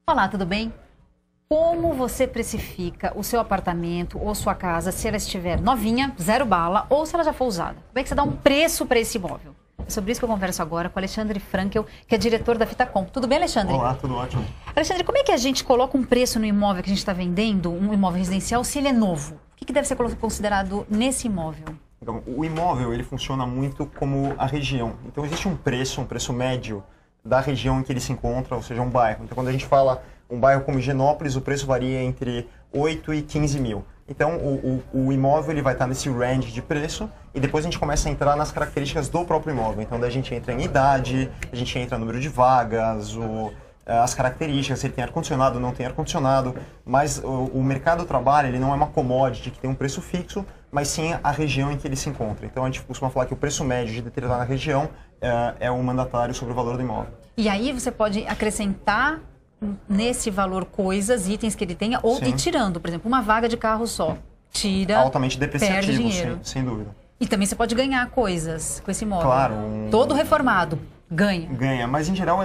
Olá, tudo bem? Como você precifica o seu apartamento ou sua casa se ela estiver novinha, zero bala, ou se ela já for usada? Como é que você dá um preço para esse imóvel? É sobre isso que eu converso agora com o Alexandre Frankel, que é diretor da Fitacom. Tudo bem, Alexandre? Olá, tudo ótimo. Alexandre, como é que a gente coloca um preço no imóvel que a gente está vendendo, um imóvel residencial, se ele é novo? O que deve ser considerado nesse imóvel? Então, o imóvel, ele funciona muito como a região. Então, existe um preço médio da região em que ele se encontra, ou seja, um bairro. Então, quando a gente fala um bairro como Higienópolis, o preço varia entre 8 e 15 mil. Então, o imóvel ele vai estar nesse range de preço e depois a gente começa a entrar nas características do próprio imóvel. Então, daí a gente entra em idade, a gente entra no número de vagas, as características, se ele tem ar-condicionado ou não tem ar-condicionado. Mas o mercado do trabalho ele não é uma commodity que tem um preço fixo, mas sim a região em que ele se encontra. Então, a gente costuma falar que o preço médio de determinada região é o mandatário sobre o valor do imóvel. E aí você pode acrescentar nesse valor coisas, itens que ele tenha, ou ir tirando, por exemplo, uma vaga de carro só. Tira, altamente depreciativo, perde dinheiro. sem dúvida. E também você pode ganhar coisas com esse imóvel. Claro. Todo reformado ganha. Ganha, mas em geral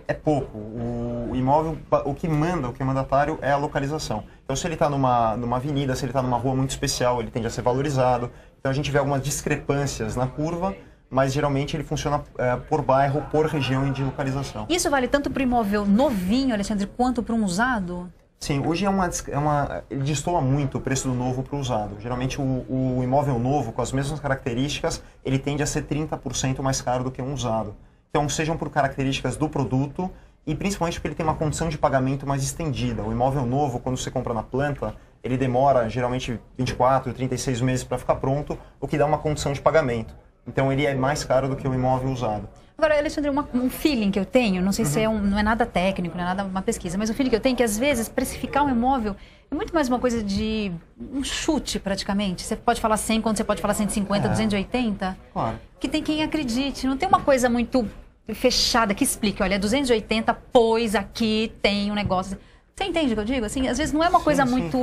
é pouco. O imóvel, o que é mandatário é a localização. Então, se ele está numa avenida, se ele está numa rua muito especial, ele tende a ser valorizado. Então, a gente vê algumas discrepâncias na curva, mas geralmente ele funciona por bairro, por região e de localização. Isso vale tanto para o imóvel novinho, Alexandre, quanto para um usado? Sim, hoje ele destoa muito o preço do novo para o usado. Geralmente o imóvel novo, com as mesmas características, ele tende a ser 30% mais caro do que um usado. Então, sejam por características do produto e principalmente porque ele tem uma condição de pagamento mais estendida. O imóvel novo, quando você compra na planta, ele demora geralmente 24, 36 meses para ficar pronto, o que dá uma condição de pagamento. Então, ele é mais caro do que o imóvel usado. Agora, Alexandre, um feeling que eu tenho, não sei se não é nada técnico, não é nada uma pesquisa, mas o feeling que eu tenho é que, às vezes, precificar um imóvel é muito mais uma coisa de um chute, praticamente. Você pode falar 100 quando você pode falar 150, 280. Claro. Que tem quem acredite. Não tem uma coisa muito fechada que explique, olha, 280, pois aqui tem um negócio. Você entende o que eu digo? Assim, às vezes não é uma coisa muito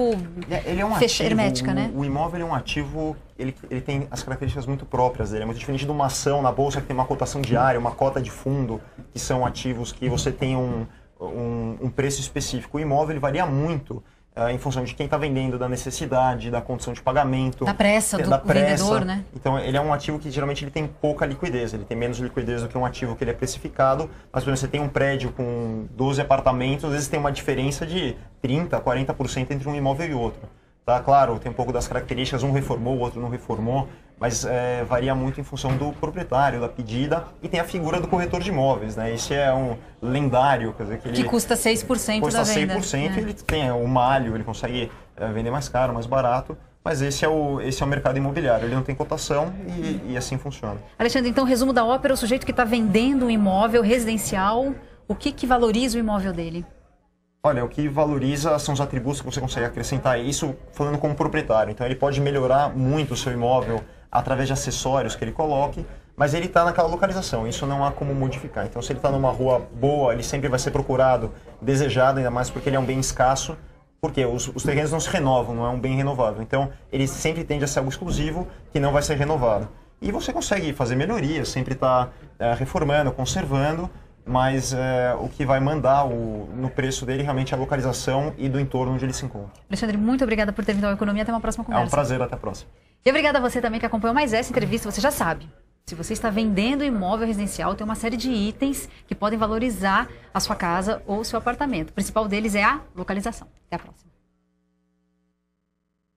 ele é um ativo, hermética, né? O imóvel é um ativo, ele tem as características muito próprias dele. É muito diferente de uma ação na bolsa que tem uma cotação diária, uma cota de fundo, que são ativos que você tem um preço específico. O imóvel ele varia muito em função de quem está vendendo, da necessidade, da condição de pagamento. Da pressa do vendedor, né? Então, ele é um ativo que geralmente ele tem pouca liquidez. Ele tem menos liquidez do que um ativo que ele é precificado. Mas, por exemplo, você tem um prédio com 12 apartamentos, às vezes tem uma diferença de 30%, 40% entre um imóvel e outro. Tá? Claro, tem um pouco das características, um reformou, o outro não reformou, mas varia muito em função do proprietário, da pedida, e tem a figura do corretor de imóveis, né? Esse é um lendário, quer dizer, que custa 6% da venda. Custa 100%, ele tem o malho, ele consegue vender mais caro, mais barato, mas esse é o mercado imobiliário, ele não tem cotação e assim funciona. Alexandre, então, resumo da ópera, o sujeito que está vendendo um imóvel residencial, o que valoriza o imóvel dele? Olha, o que valoriza são os atributos que você consegue acrescentar, isso falando como proprietário. Então, ele pode melhorar muito o seu imóvel através de acessórios que ele coloque, mas ele está naquela localização, isso não há como modificar. Então, se ele está numa rua boa, ele sempre vai ser procurado, desejado, ainda mais porque ele é um bem escasso, porque os terrenos não se renovam, não é um bem renovável. Então, ele sempre tende a ser algo exclusivo que não vai ser renovado. E você consegue fazer melhorias, sempre está reformando, conservando, mas o que vai mandar no preço dele realmente é a localização e do entorno onde ele se encontra. Alexandre, muito obrigada por ter vindo ao Economia. Até uma próxima conversa. É um prazer, até a próxima. E obrigada a você também que acompanhou mais essa entrevista. Você já sabe, se você está vendendo imóvel residencial, tem uma série de itens que podem valorizar a sua casa ou o seu apartamento. O principal deles é a localização. Até a próxima.